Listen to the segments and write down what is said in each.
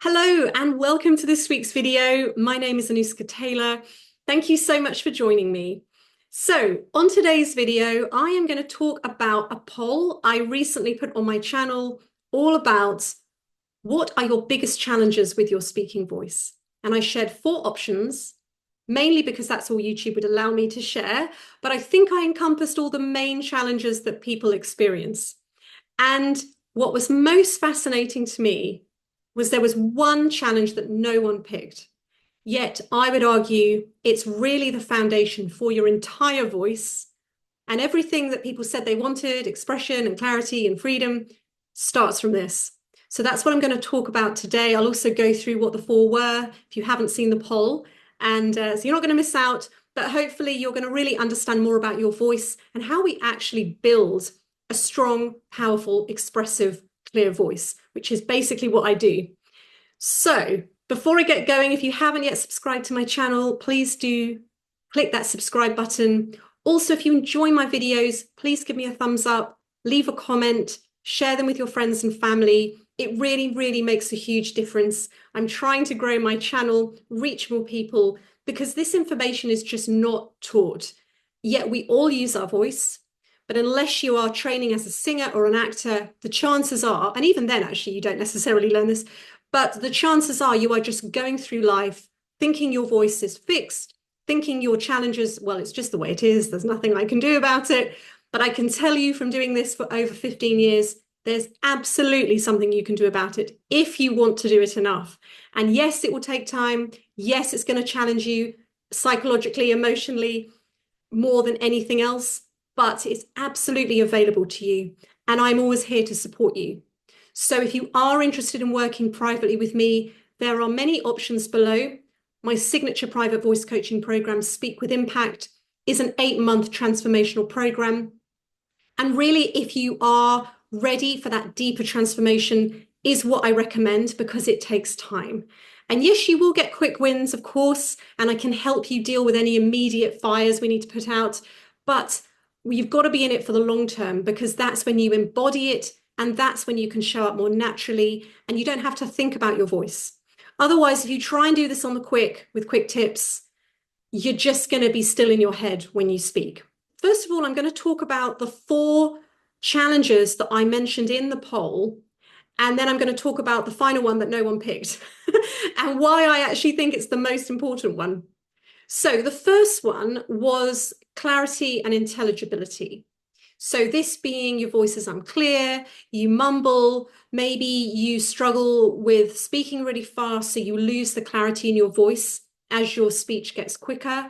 Hello and welcome to this week's video. My name is Anuska Taylor. Thank you so much for joining me. So on today's video, I am going to talk about a poll I recently put on my channel all about what are your biggest challenges with your speaking voice. And I shared 4 options, mainly because that's all YouTube would allow me to share, but I think I encompassed all the main challenges that people experience. And what was most fascinating to me was there was one challenge that no one picked. Yet I would argue it's really the foundation for your entire voice, and everything that people said they wanted, expression and clarity and freedom, starts from this. So that's what I'm going to talk about today. I'll also go through what the 4 were if you haven't seen the poll. And so you're not going to miss out, but hopefully you're going to really understand more about your voice and how we actually build a strong, powerful, expressive, clear voice, which is basically what I do. So before I get going, if you haven't yet subscribed to my channel, please do click that subscribe button. Also, if you enjoy my videos, please give me a thumbs up, leave a comment, share them with your friends and family. It really, really makes a huge difference. I'm trying to grow my channel, reach more people, because this information is just not taught. Yet we all use our voice. But unless you are training as a singer or an actor, the chances are, and even then actually you don't necessarily learn this, but the chances are you are just going through life thinking your voice is fixed, thinking your challenges, well, it's just the way it is. There's nothing I can do about it. But I can tell you from doing this for over 15 years, there's absolutely something you can do about it if you want to do it enough. And yes, it will take time. Yes, it's going to challenge you psychologically, emotionally, more than anything else, but it's absolutely available to you. And I'm always here to support you. So if you are interested in working privately with me, there are many options below. My signature private voice coaching program, Speak with Impact, is an 8-month transformational program. And really, if you are ready for that deeper transformation, is what I recommend because it takes time. And yes, you will get quick wins, of course, and I can help you deal with any immediate fires we need to put out. But you've got to be in it for the long term because that's when you embody it. And that's when you can show up more naturally and you don't have to think about your voice. Otherwise, if you try and do this on the quick with quick tips, you're just going to be still in your head when you speak. First of all, I'm going to talk about the 4 challenges that I mentioned in the poll. And then I'm going to talk about the final one that no one picked and why I actually think it's the most important one. So the first one was clarity and intelligibility. So this being your voice is unclear, you mumble, maybe you struggle with speaking really fast, so you lose the clarity in your voice as your speech gets quicker.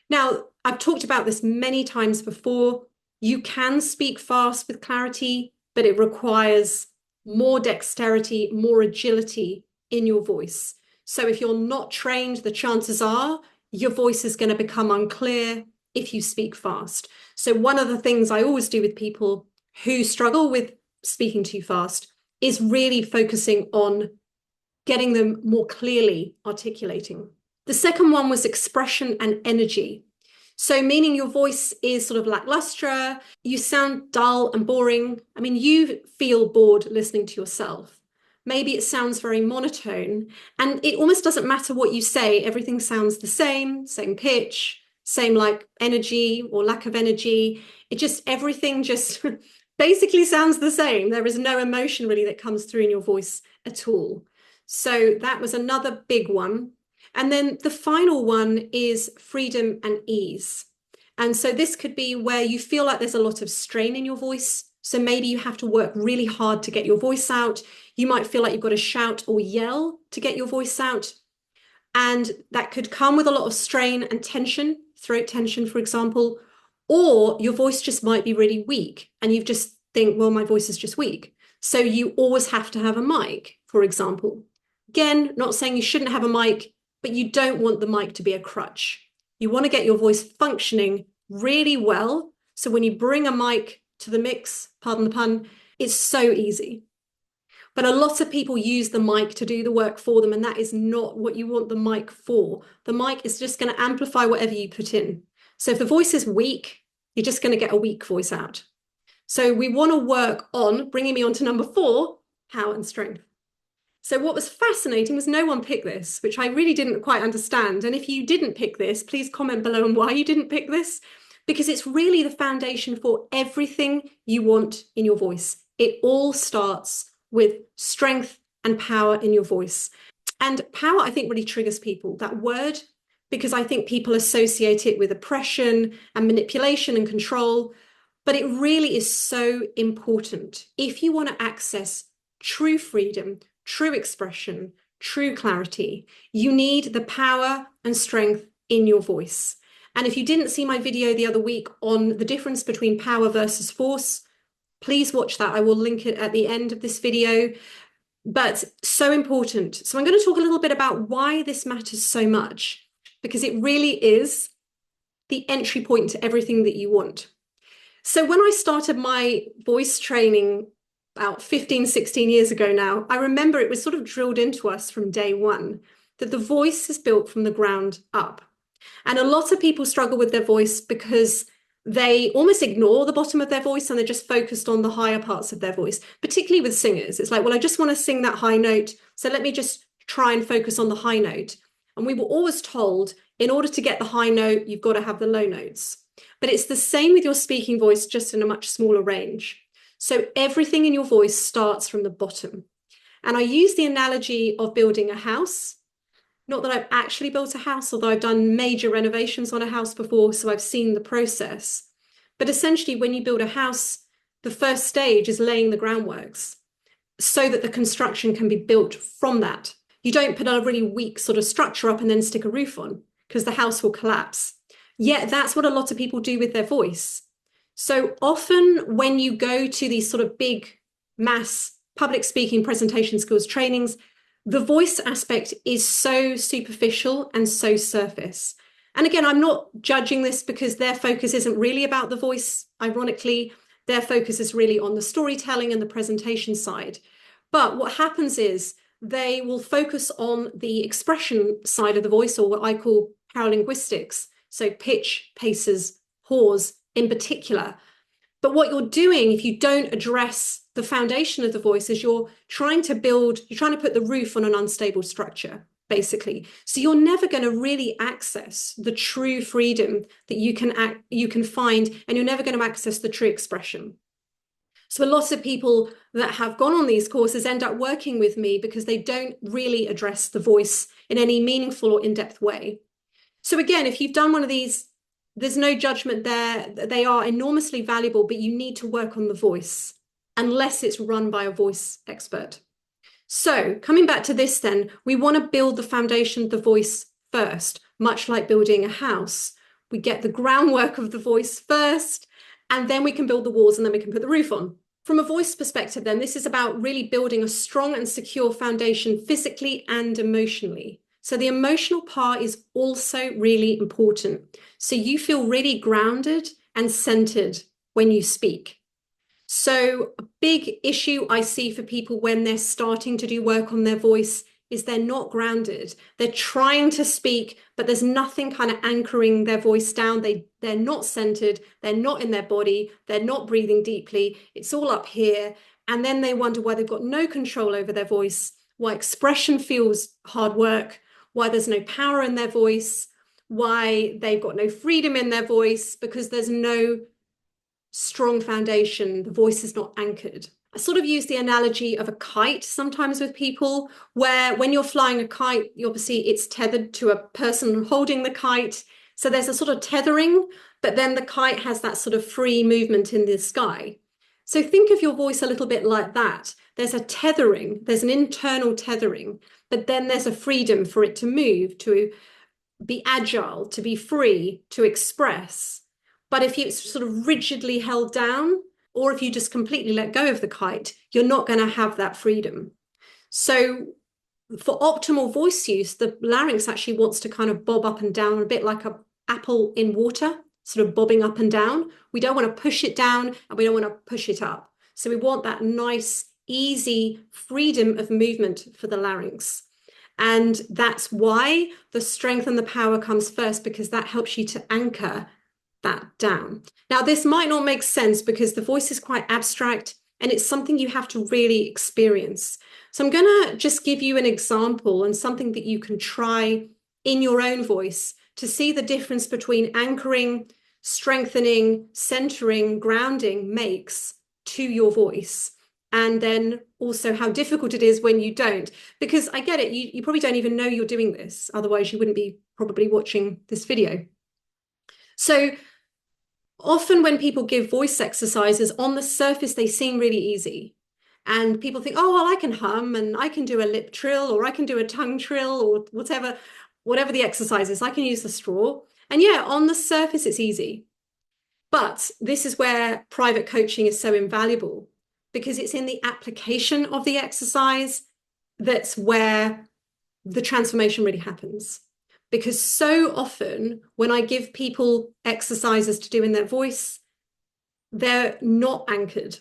Now, I've talked about this many times before. You can speak fast with clarity, but it requires more dexterity, more agility in your voice. So if you're not trained, the chances are your voice is going to become unclear if you speak fast. So one of the things I always do with people who struggle with speaking too fast is really focusing on getting them more clearly articulating. The second one was expression and energy. So meaning your voice is sort of lackluster, you sound dull and boring. I mean, you feel bored listening to yourself. Maybe it sounds very monotone and it almost doesn't matter what you say. Everything sounds the same pitch, same like energy or lack of energy. Everything just basically sounds the same. There is no emotion really that comes through in your voice at all. So that was another big one. And then the final one is freedom and ease. And so this could be where you feel like there's a lot of strain in your voice. So maybe you have to work really hard to get your voice out. You might feel like you've got to shout or yell to get your voice out. And that could come with a lot of strain and tension, throat tension, for example, or your voice just might be really weak and you just think, well, my voice is just weak. So you always have to have a mic, for example. Again, not saying you shouldn't have a mic, but you don't want the mic to be a crutch. You want to get your voice functioning really well. So when you bring a mic to the mix, pardon the pun, it's so easy. But a lot of people use the mic to do the work for them, and that is not what you want the mic for. The mic is just going to amplify whatever you put in. So if the voice is weak, you're just going to get a weak voice out. So we want to work on bringing me on to number 4, power and strength. So what was fascinating was no one picked this, which I really didn't quite understand. And if you didn't pick this, please comment below on why you didn't pick this, because it's really the foundation for everything you want in your voice. It all starts with strength and power in your voice. And power, I think, really triggers people, that word, because I think people associate it with oppression and manipulation and control. But it really is so important. If you want to access true freedom, true expression, true clarity, you need the power and strength in your voice. And if you didn't see my video the other week on the difference between power versus force, please watch that. I will link it at the end of this video. But so important. So I'm going to talk a little bit about why this matters so much, because it really is the entry point to everything that you want. So when I started my voice training about 15, 16 years ago now, I remember it was sort of drilled into us from day one that the voice is built from the ground up. And a lot of people struggle with their voice because they almost ignore the bottom of their voice and they're just focused on the higher parts of their voice, particularly with singers. It's like, well, I just want to sing that high note, so let me just try and focus on the high note. And we were always told, in order to get the high note, you've got to have the low notes. But it's the same with your speaking voice, just in a much smaller range. So everything in your voice starts from the bottom. And I use the analogy of building a house. Not that I've actually built a house, although I've done major renovations on a house before, so I've seen the process. But essentially, when you build a house, the first stage is laying the groundworks so that the construction can be built from that. You don't put a really weak sort of structure up and then stick a roof on, because the house will collapse. Yet that's what a lot of people do with their voice. So often when you go to these sort of big mass public speaking presentation skills trainings, the voice aspect is so superficial and so surface. And again, I'm not judging this because their focus isn't really about the voice. Ironically, their focus is really on the storytelling and the presentation side. But what happens is they will focus on the expression side of the voice, or what I call paralinguistics. So pitch, paces, pause in particular. But what you're doing, if you don't address the foundation of the voice, is you're trying to put the roof on an unstable structure, basically. So you're never going to really access the true freedom that you can find, and you're never going to access the true expression. So a lot of people that have gone on these courses end up working with me because they don't really address the voice in any meaningful or in-depth way. So again, if you've done one of these, there's no judgment there. They are enormously valuable, but you need to work on the voice unless it's run by a voice expert. So coming back to this then, we want to build the foundation of the voice first, much like building a house. We get the groundwork of the voice first, and then we can build the walls, and then we can put the roof on. From a voice perspective then, this is about really building a strong and secure foundation physically and emotionally. So the emotional part is also really important. So you feel really grounded and centered when you speak. So a big issue I see for people when they're starting to do work on their voice is they're not grounded. They're trying to speak, but there's nothing kind of anchoring their voice down. They're not centered. They're not in their body. They're not breathing deeply. It's all up here. And then they wonder why they've got no control over their voice, why expression feels hard work, why there's no power in their voice, why they've got no freedom in their voice, because there's no strong foundation. The voice is not anchored. I sort of use the analogy of a kite sometimes with people, where when you're flying a kite, obviously it's tethered to a person holding the kite. So there's a sort of tethering, but then the kite has that sort of free movement in the sky. So think of your voice a little bit like that. There's a tethering, there's an internal tethering, but then there's a freedom for it to move, to be agile, to be free, to express. But if it's sort of rigidly held down, or if you just completely let go of the kite, you're not going to have that freedom. So for optimal voice use, the larynx actually wants to kind of bob up and down, a bit like an apple in water, sort of bobbing up and down. We don't want to push it down and we don't want to push it up. So we want that nice, easy freedom of movement for the larynx. And that's why the strength and the power comes first, because that helps you to anchor that down. Now, this might not make sense because the voice is quite abstract and it's something you have to really experience. So I'm going to just give you an example and something that you can try in your own voice to see the difference between anchoring, strengthening, centering, grounding makes to your voice. And then also how difficult it is when you don't. Because I get it, you probably don't even know you're doing this. Otherwise, you wouldn't be probably watching this video. So often when people give voice exercises, on the surface, they seem really easy. And people think, oh, well, I can hum and I can do a lip trill or I can do a tongue trill or whatever the exercise is. I can use the straw. And yeah, on the surface, it's easy. But this is where private coaching is so invaluable, because it's in the application of the exercise that's where the transformation really happens. Because so often when I give people exercises to do in their voice, they're not anchored.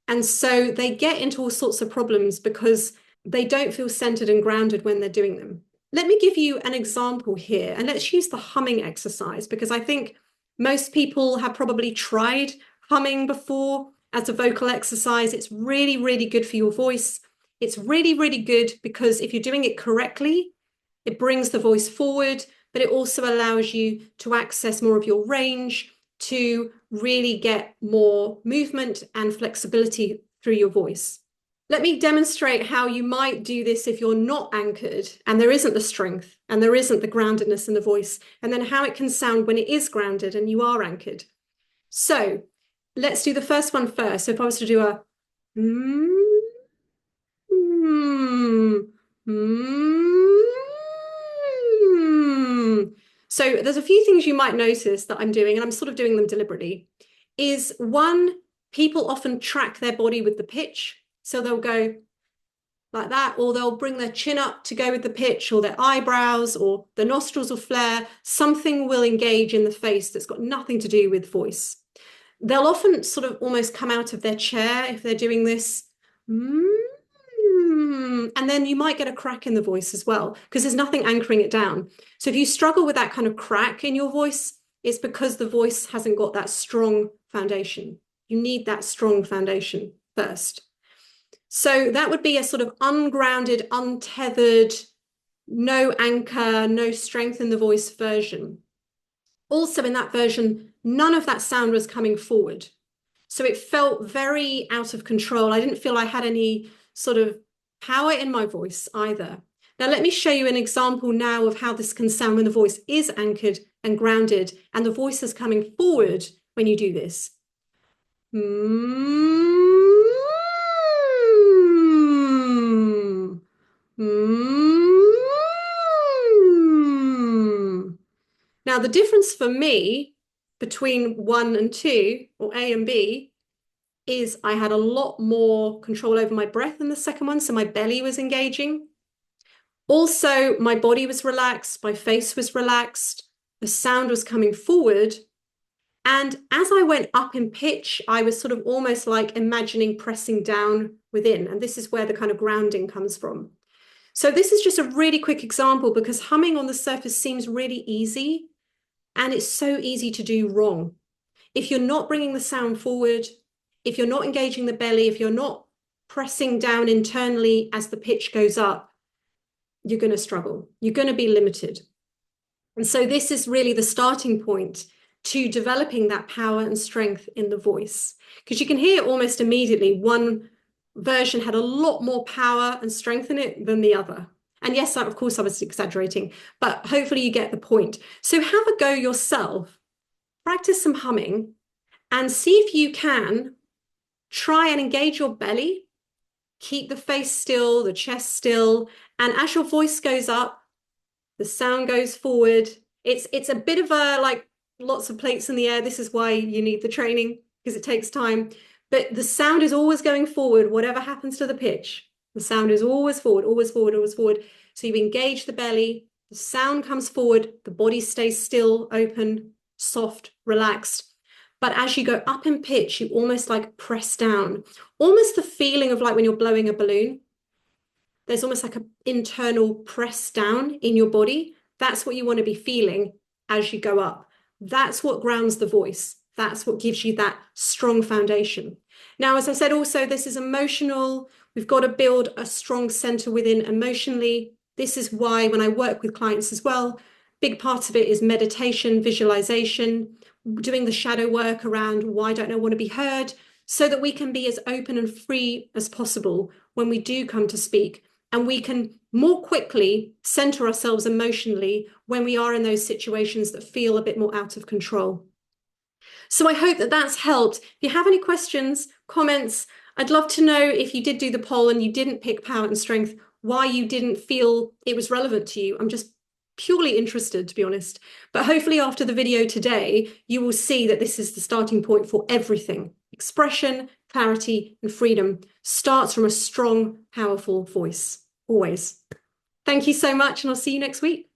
And so they get into all sorts of problems because they don't feel centered and grounded when they're doing them. Let me give you an example here, and let's use the humming exercise, because I think most people have probably tried humming before as a vocal exercise. It's really, really good for your voice. It's really, really good because if you're doing it correctly, it brings the voice forward, but it also allows you to access more of your range, to really get more movement and flexibility through your voice. Let me demonstrate how you might do this if you're not anchored and there isn't the strength and there isn't the groundedness in the voice, and then how it can sound when it is grounded and you are anchored. So let's do the first one first. So if I was to do a so there's a few things you might notice that I'm doing, and I'm sort of doing them deliberately, is one, people often track their body with the pitch. So they'll go like that, or they'll bring their chin up to go with the pitch, or their eyebrows, or the nostrils will flare. Something will engage in the face that's got nothing to do with voice. They'll often sort of almost come out of their chair if they're doing this. And then you might get a crack in the voice as well, because there's nothing anchoring it down. So if you struggle with that kind of crack in your voice, it's because the voice hasn't got that strong foundation. You need that strong foundation first. So that would be a sort of ungrounded, untethered, no anchor, no strength in the voice version. Also in that version, none of that sound was coming forward. So it felt very out of control. I didn't feel I had any sort of power in my voice either. Now, let me show you an example now of how this can sound when the voice is anchored and grounded and the voice is coming forward when you do this. Now, the difference for me between 1 and 2, or A and B, is I had a lot more control over my breath in the second one, so my belly was engaging. Also, my body was relaxed, my face was relaxed, the sound was coming forward. And as I went up in pitch, I was sort of almost like imagining pressing down within. And this is where the kind of grounding comes from. So this is just a really quick example, because humming on the surface seems really easy, and it's so easy to do wrong. If you're not bringing the sound forward, if you're not engaging the belly, if you're not pressing down internally as the pitch goes up, you're going to struggle. You're going to be limited. And so this is really the starting point to developing that power and strength in the voice, because you can hear almost immediately one version had a lot more power and strength in it than the other. And yes, of course, I was exaggerating, but hopefully you get the point. So have a go yourself, practice some humming, and see if you can try and engage your belly, keep the face still, the chest still, and as your voice goes up, the sound goes forward. It's a bit of a, like, lots of plates in the air. This is why you need the training, because it takes time. But the sound is always going forward, whatever happens to the pitch. The sound is always forward, always forward, always forward. So you engage the belly, the sound comes forward, the body stays still, open, soft, relaxed. But as you go up in pitch, you almost like press down, almost the feeling of like when you're blowing a balloon. There's almost like an internal press down in your body. That's what you want to be feeling as you go up. That's what grounds the voice. That's what gives you that strong foundation. Now, as I said, also, this is emotional. We've got to build a strong center within emotionally. This is why when I work with clients as well, big part of it is meditation, visualization, doing the shadow work around why don't I want to be heard, so that we can be as open and free as possible when we do come to speak. And we can more quickly center ourselves emotionally when we are in those situations that feel a bit more out of control. So I hope that that's helped. If you have any questions, comments, I'd love to know if you did do the poll and you didn't pick power and strength, why you didn't feel it was relevant to you. I'm just purely interested, to be honest. But hopefully after the video today, you will see that this is the starting point for everything. Expression, clarity, and freedom starts from a strong, powerful voice, always. Thank you so much, and I'll see you next week.